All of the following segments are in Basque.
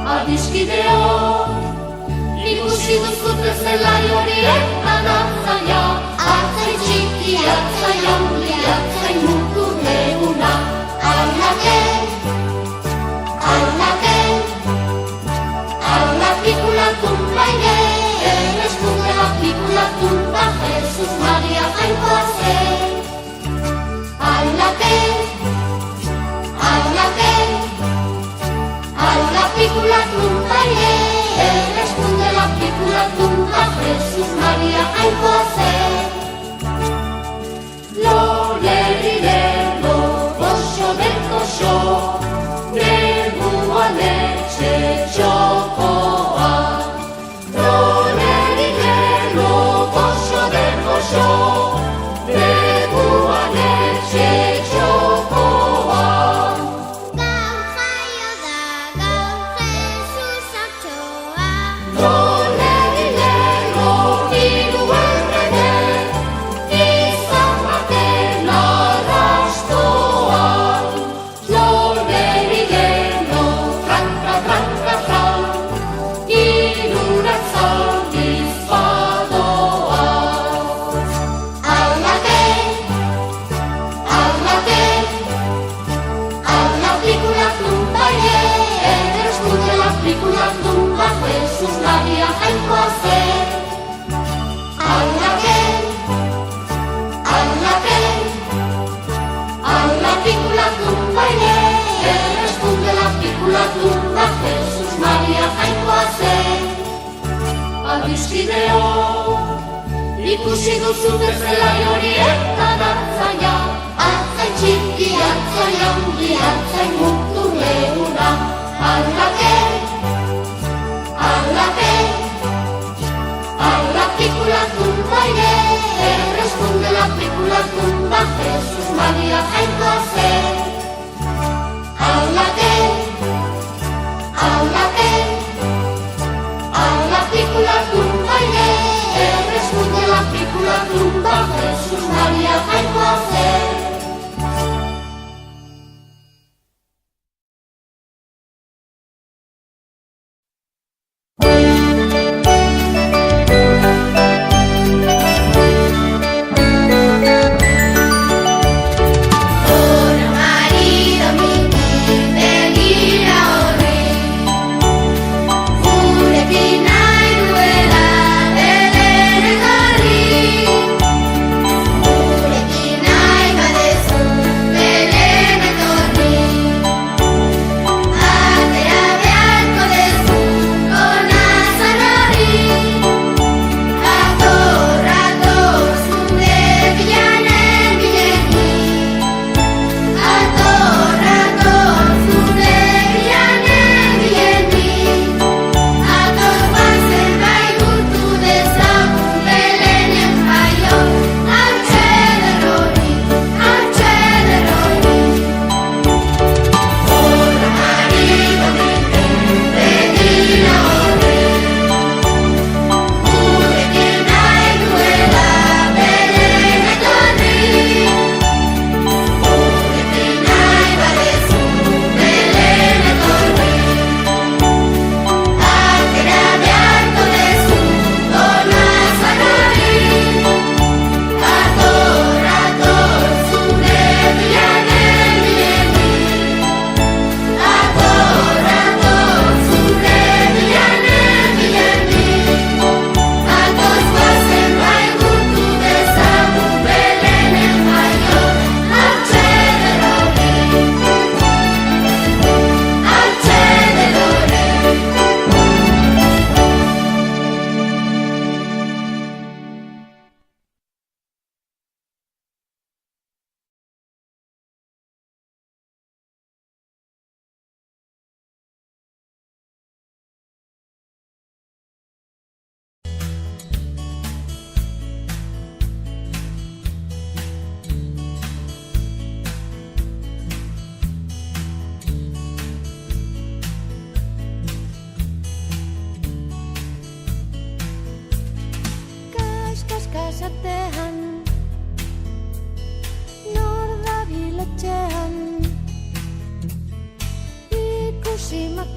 Adiskideok, ikusi duzut zelai horietan atzaia, atzai txiki, atzai handi, atzai mutu eguna. Ala pikulatun baine, erreskundela pikulatun ba, Jesus Maria jainkoa zen. Ala pikulatun baine, erreskundela pikulatun ba, Jesus Maria jainkoa zen. Lo lerirelo, goxo del goxo, neguan etxe txokoa. Lo lerirelo, goxo del goxo, neguan etxe txokoa. Gaur jaio da, gaur Jesus atxoa. Lo lerirelo, hiru errege, izan baten arrastoan. Lo lerirelo, tranka, tranka, tran, hirurak zaldiz badoa. Ala pikulatun baine, erreskundela pikulatun ba, Jesus Maria jainkoa zen. Ala pikulatun baine, erreskundela pikulatun ba, Jesus Maria jainkoa zen. Adiskideok, ikusi duzut zelai horietan atzaia, atzai txiki, atzai handi, atzai mutu eguna. Ala pikulatun baine, erreskundela pikulatun ba, Jesus Maria jainkoa zen. Ala pikulatun baine, erreskundela pikulatun ba, Jesus Maria jainkoa zen. Ora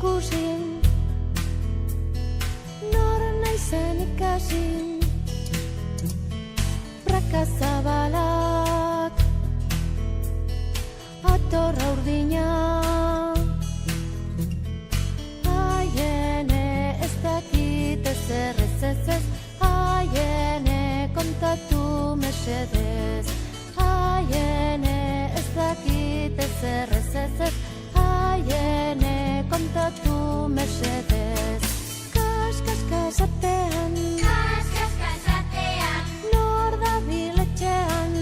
ikusi, nor naizen ikasi, prakazabalak, atorra urdina, haiene ez dakit ezer ez, haiene kontatu mesedez, haiene ez dakit ezer ez, haiene kontatu mesedez. Kas-kas-kasatean, nor dabil etxean,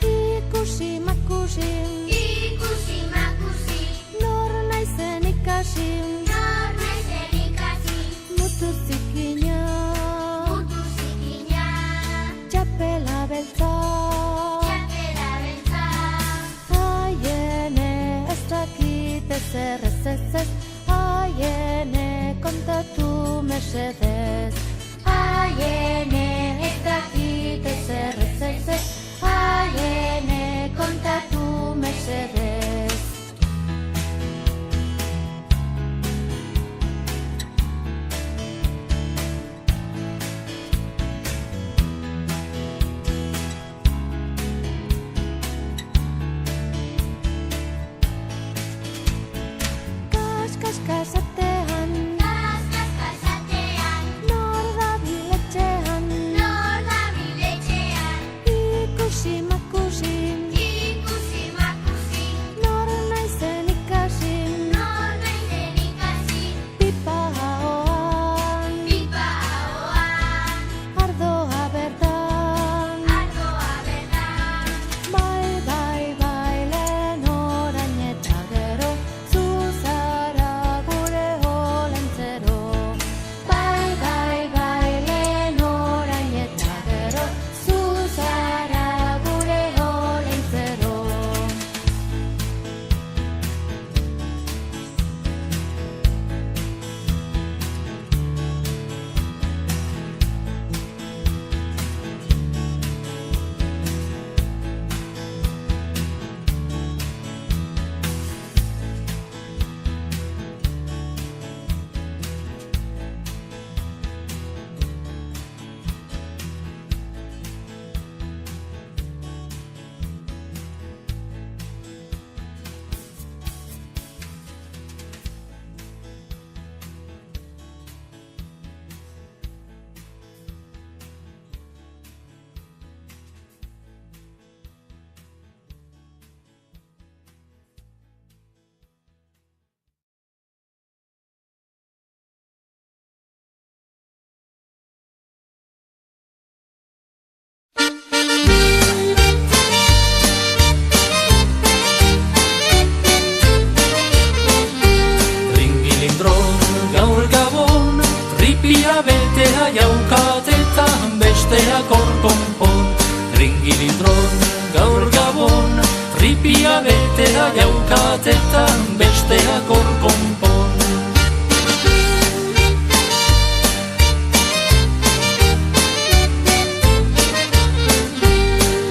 ikusi-makusi, nor naizen ikasi, mutu zikina, txapela beltza, haiene ez dakit ezer ez, haiene kontatu mesedez, haiene ez dakit ezer ez, haiene kontatu mesedez. Kas-kas-kasatean, nor dabil etxean, ikusi-makusi, nor naizen ikasi, pipa ahoan, ardoa bertan, bai, lehen orain eta gero, zu zara gure olentzero. Bai, lehen orain eta gero, zu zara gure olentzero. Ringilindron gaur gabon, tripia betea jaukatetan bestea korkonpon. Ringilindron gaur gabon, tripia betea jaukatetan bestea korkonpon.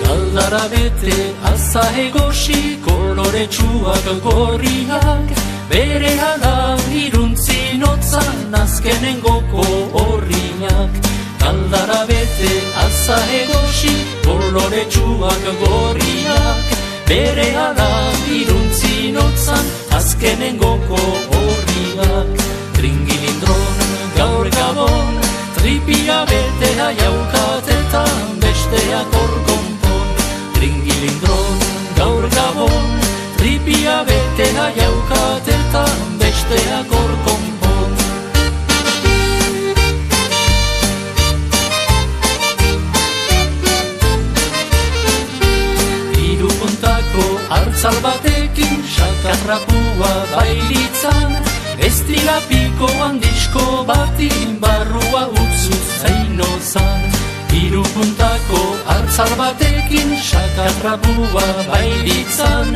Galdara bete aza egosi, koloretsuak gorriak, bere hala iruntzin otzan azkenengoko horriak. Galdara bete aza egosi, koloretsuak gorriak, bere hala iruntzin otzan azkenengoko horriak. Ringilindron gaur gabon, tripia betea jaukatetan bestea korkonpon. Ringilindron gaur gabon, tripia betea jaukatetan bestea korkonpon. Hiru puntako hartzal batekin sakarrapua bailitzan, estilapiko handizko batin barrua utzu zainozan. Hiru puntako hartzal batekin sakarrapua bailitzan,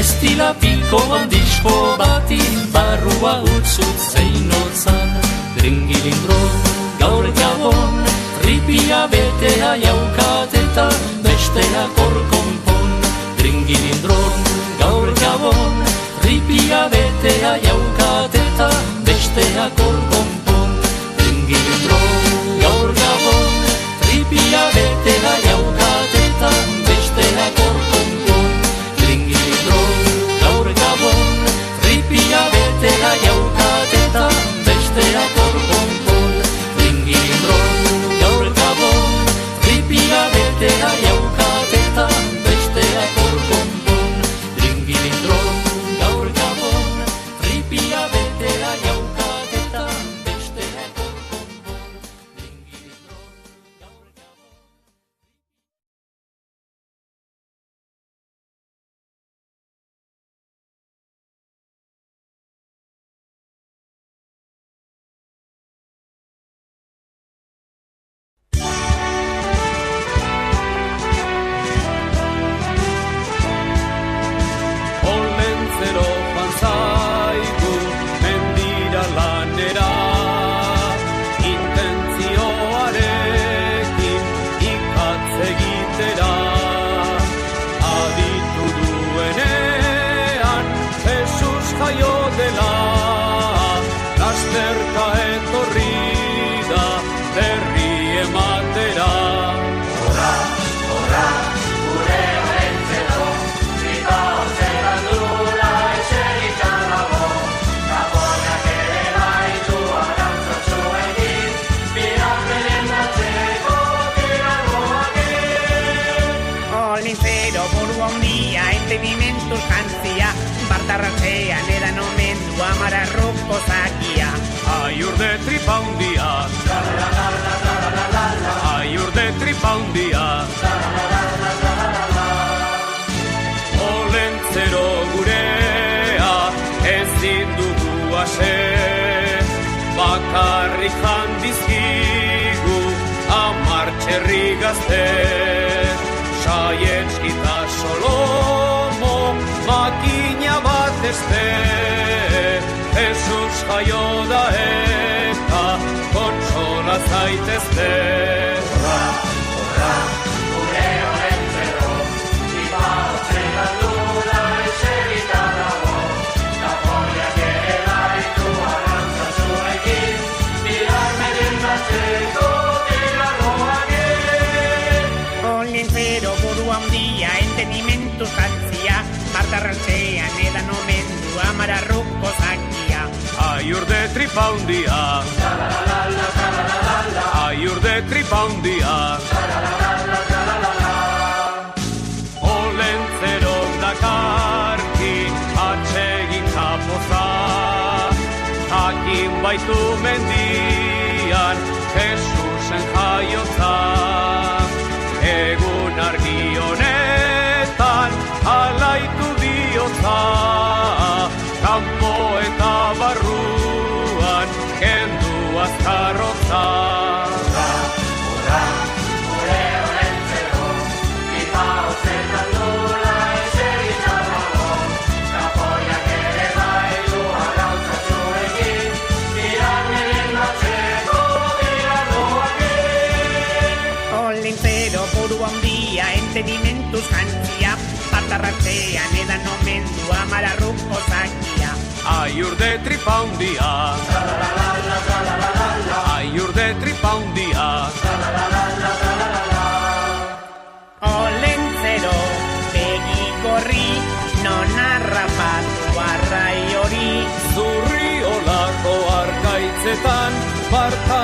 estilapiko handizko batin barrua utzu zainozan. Ringilindron gaur gabon, tripia betea jaukatetan bestea korkonpon. Ringilindron gaur gabon, tripia betea betea jaukateta, besteak hor konpon. Ringilindro, gaur gabon, tripia betea jaukateta, besteak hor konpon. Ringilindro, gaur gabon, tripia betea jaukateta, besteak hor konpon. Ringilindro, gaur gabon, tripia betea jaukateta, besteak hor konpon. Ringilindro, gaur gabon, tripia betea jaukateta, besteak hor konpon. Ringilindro, gaur gabon. Olentzero joan zaigu mendira lanera, intentzioarekin ikatz egitera. Aditu duenean Jesus jaio dela, lasterka etorri da berri ematera. Olintzero buru handia, entendimentuz jantzia, bartarratzean edan omendu amararruko zakia. Aiur de tripa hundia, aiur de tripa hundia. Olentzero gurea ezin dugu ase, bakarrik handizkigu 10 txerri gazte. Saietskita Solomo makina bat este, Jesus jaio da eta kontsola zaitezte. Olintzero buru handia, entendimentuz jantzia, bartarratzean edan omendu amararruko zakia. Aiur de tripa hundia, aiur de tripa hundia. Olentzero dakarki atsegin kapoza, jakin baitu mendian Jesusen jaiotza. Egun argi honetan alaitu bihotza, kanpo eta barruan kendu azkarrotza. Olintzero buru handia, entendimentuz jantzia, bartarratzean edan omendu amararruko zakia. Aiur de tripa hundia, aiur de tripa hundia. Olentzero begi gorri, non harrapatu arrai hori. Zurri olako arkaitzetan barta